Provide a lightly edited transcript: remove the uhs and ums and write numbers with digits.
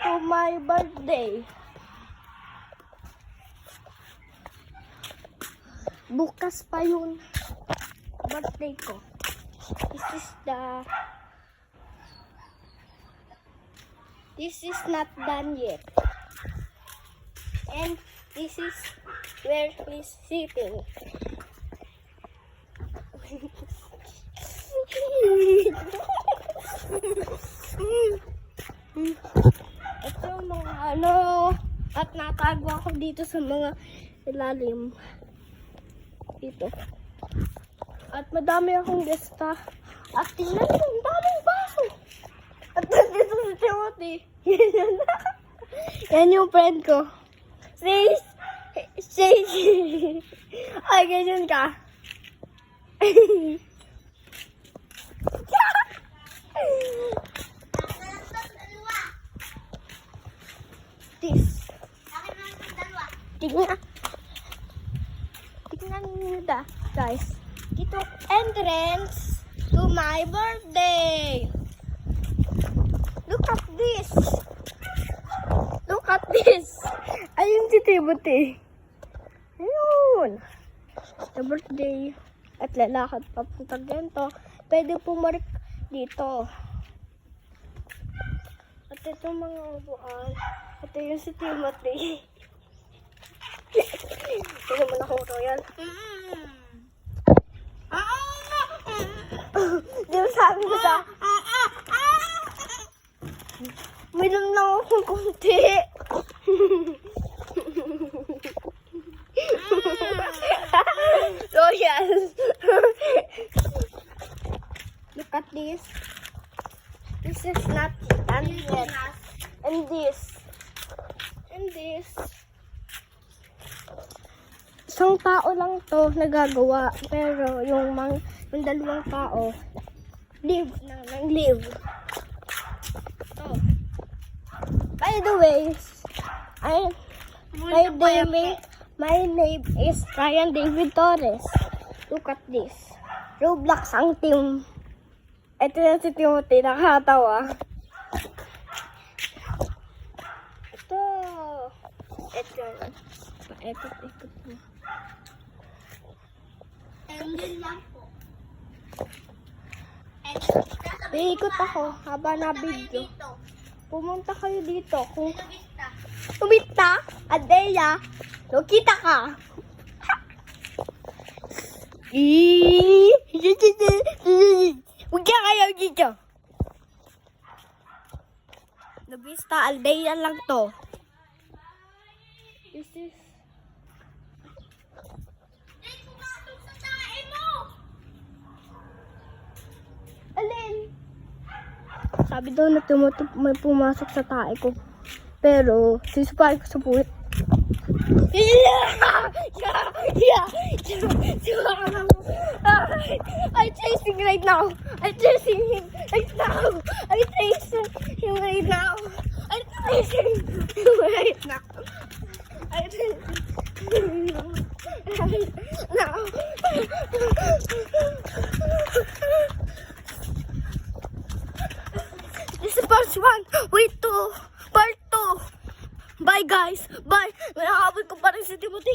to my birthday. Bukas pa yun. Birthday ko. This is not done yet. And this is where he's sitting. Ito yung mga at natago ako dito sa mga ilalim. Dito. At madami akong gesta. At tingnan mo, ang daming baso. At nandito si Timothy. Yan yung friend ko. Say, ay, ganyan ka. This. Tingnan niyo da, guys. Ito entrance to my birthday. Look at this. Look at this. Ayun si Timothy. Ayun. The birthday. At lalakad papunta dito. Pwede pumark dito. At ito mga upuan. Ito yung si Timothy. Ito naman ako royal. Di ba sabi ko sa... May lang akong konti. So yes. Look at this. This is not done yet. And this. And this. Isang tao lang to nagagawa. Pero yung dalawang tao live nang live. Oh. By the way, my name is Ryan David Torres. Look at this. Roblox ang team. Ito na si Timothy, nakakatawa. Ito. Ito. Ikot mo. Iikot ako habang na-video. Pumunta kayo dito. Kung tumita, Adeya, kita ka. Huwag ka kayo dito. Nabista, Aldeya lang to. This is... Alin? Sabi daw na may pumasok sa tae ko. Pero, sisupay ko sa puwit. I'm chasing right now. I'm chasing him right now. I'm chasing him right now. I'm chasing him right now. I'm chasing him right now. This is part 1. Wait to part 2. Bye guys. Bye. Nakakabot ko pa rin si Timothy.